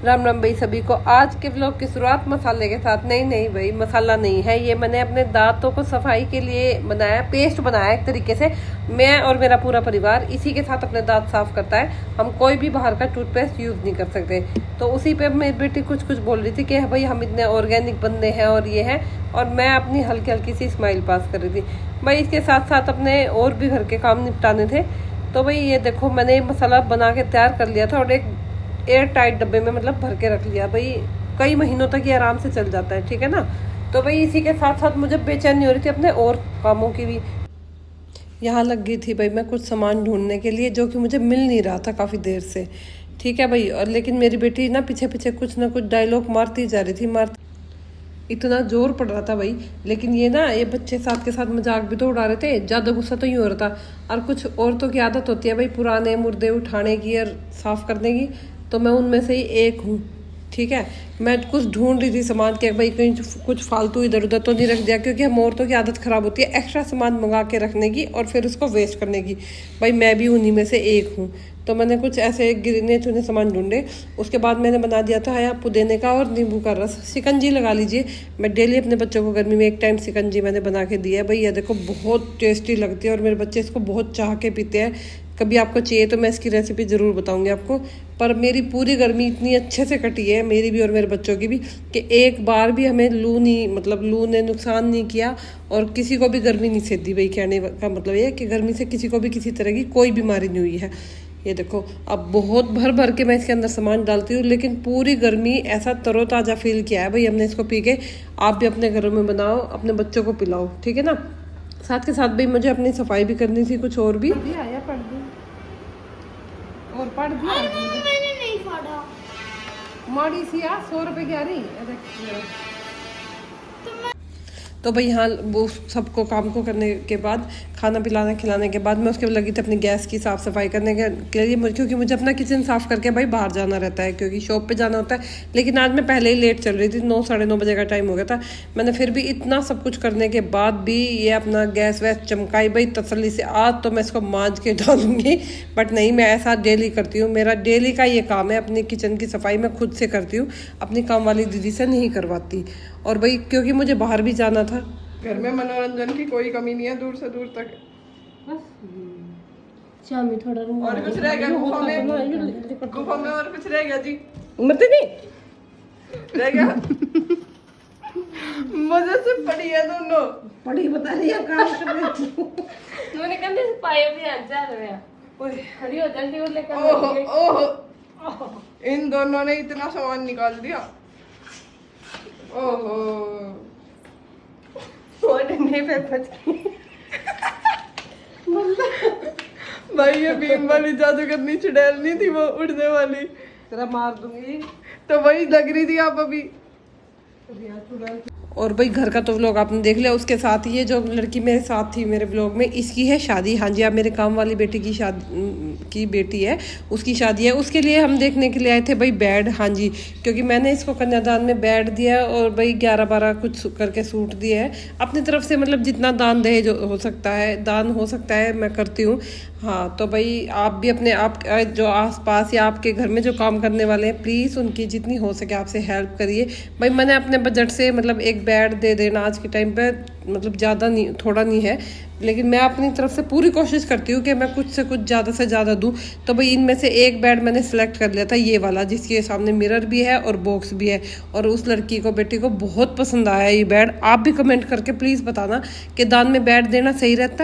राम राम भाई सभी को। आज के व्लॉग की शुरुआत मसाले के साथ। नहीं भाई, मसाला नहीं है ये, मैंने अपने दांतों को सफाई के लिए बनाया, पेस्ट बनाया एक तरीके से। मैं और मेरा पूरा परिवार इसी के साथ अपने दांत साफ करता है। हम कोई भी बाहर का टूथपेस्ट यूज नहीं कर सकते। तो उसी पे मेरी बेटी कुछ बोल रही थी कि भाई हम इतने ऑर्गेनिक बंदे हैं और ये है, और मैं अपनी हल्की हल्की सी स्माइल पास कर रही थी। भाई इसके साथ साथ अपने और भी घर के काम निपटाने थे। तो भाई ये देखो, मैंने मसाला बना के तैयार कर लिया था और एक एयर टाइट डब्बे में मतलब भर के रख लिया। भाई कई महीनों तक ये आराम से चल जाता है, ठीक है ना। तो भाई इसी के साथ साथ मुझे बेचैनी हो रही थी अपने और कामों की भी। यहाँ लग गई थी भाई मैं कुछ सामान ढूंढने के लिए, जो कि मुझे मिल नहीं रहा था काफ़ी देर से, ठीक है भाई। और लेकिन मेरी बेटी ना पीछे पीछे कुछ ना कुछ डायलॉग मारती जा रही थी, इतना जोर पड़ रहा था भाई। लेकिन ये ना, ये बच्चे साथ के साथ मजाक भी तो उड़ा रहे थे, ज़्यादा गुस्सा तो ही हो रहा था। और कुछ औरतों की आदत होती है भाई पुराने मुर्दे उठाने की और साफ करने की, तो मैं उनमें से ही एक हूँ, ठीक है। मैं कुछ ढूंढ रही थी सामान के, भाई कहीं कुछ फालतू इधर उधर तो नहीं रख दिया, क्योंकि हम औरतों की आदत ख़राब होती है एक्स्ट्रा सामान मंगा के रखने की और फिर उसको वेस्ट करने की। भाई मैं भी उन्हीं में से एक हूँ। तो मैंने कुछ ऐसे गिरने चुने सामान ढूंढे। उसके बाद मैंने बना दिया था यहाँ पुदीने का और नींबू का रस। शिकंजी लगा लीजिए। मैं डेली अपने बच्चों को गर्मी में एक टाइम शिकंजी मैंने बना के दी है। भाई ये देखो बहुत टेस्टी लगती है और मेरे बच्चे इसको बहुत चाह के पीते हैं। कभी आपको चाहिए तो मैं इसकी रेसिपी ज़रूर बताऊंगी आपको। पर मेरी पूरी गर्मी इतनी अच्छे से कटी है, मेरी भी और मेरे बच्चों की भी, कि एक बार भी हमें लू ने नुकसान नहीं किया और किसी को भी गर्मी नहीं सेधी। भाई कहने का मतलब ये है कि गर्मी से किसी को भी किसी तरह की कोई बीमारी नहीं हुई है। ये देखो, अब बहुत भर भर के मैं इसके अंदर सामान डालती हूँ, लेकिन पूरी गर्मी ऐसा तरोताज़ा फील किया है भाई हमने इसको पी के। आप भी अपने घरों में बनाओ, अपने बच्चों को पिलाओ, ठीक है ना। साथ के साथ भाई मुझे अपनी सफाई भी करनी थी, कुछ और भी आया पढ़ दी और पढ़ दिया। मैंने नहीं पढ़ा। माड़ी सी 100 रुपए की आ रही। तो भाई यहाँ वो सबको काम को करने के बाद, खाना पिलाना खिलाने के बाद, मैं उसके लगी थी अपनी गैस की साफ़ सफाई करने के लिए, क्योंकि मुझे अपना किचन साफ़ करके भाई बाहर जाना रहता है, क्योंकि शॉप पे जाना होता है। लेकिन आज मैं पहले ही लेट चल रही थी, 9 साढ़े 9 बजे का टाइम हो गया था। मैंने फिर भी इतना सब कुछ करने के बाद भी ये अपना गैस वैस चमकाई भाई तसल्ली से। आज तो मैं इसको मांझ के डालूंगी, बट नहीं, मैं ऐसा डेली करती हूँ। मेरा डेली का ये काम है, अपनी किचन की सफाई मैं खुद से करती हूँ, अपनी काम वाली दीदी से नहीं करवाती। और भाई क्योंकि मुझे बाहर भी जाना था। घर में मनोरंजन की कोई कमी नहीं है, दूर से दूर तक। शामी थोड़ा और कुछ रह गया गुफा में और कुछ रह गया जी, मत नहीं रह गया। मजे से पड़ी है दोनों, पड़ी बता रही है काम कर रही हूं। मैंने कहा से पाए भी आ जा रहे हैं। ओए खड़ी हो जल्दी और लेकर ओहो, इन दोनों ने इतना सामान निकाल दिया। ओहो, नहीं भाई ये बीम वाली जादू करनी चुड़ैल नहीं थी, वो उड़ने वाली, तेरा मार दूंगी। तो वही लग रही थी आप अभी। और भाई घर का तो व्लॉग आपने देख लिया। उसके साथ ये जो लड़की मेरे साथ थी मेरे व्लॉग में, इसकी है शादी। हाँ जी, आप मेरे काम वाली बेटी की शादी की बेटी है, उसकी शादी है। उसके लिए हम देखने के लिए आए थे भाई बेड। हाँ जी, क्योंकि मैंने इसको कन्यादान में बेड दिया और भाई 11-12 कुछ करके सूट दिए हैं अपनी तरफ से। मतलब जितना दान दहेज हो सकता है मैं करती हूँ। हाँ, तो भाई आप भी अपने आप जो आसपास या आपके घर में जो काम करने वाले हैं, प्लीज़ उनकी जितनी हो सके आपसे हेल्प करिए। भाई मैंने अपने बजट से मतलब एक बेड दे देना आज के टाइम पे, मतलब ज़्यादा नहीं, थोड़ा नहीं है, लेकिन मैं अपनी तरफ से पूरी कोशिश करती हूँ कि मैं कुछ से कुछ ज़्यादा से ज़्यादा दूँ। तो भाई इनमें से एक बेड मैंने सेलेक्ट कर लिया था, ये वाला, जिसके सामने मिरर भी है और बॉक्स भी है। और उस लड़की को, बेटी को बहुत पसंद आया ये बेड। आप भी कमेंट करके प्लीज़ बताना कि दान में बेड देना सही रहता है।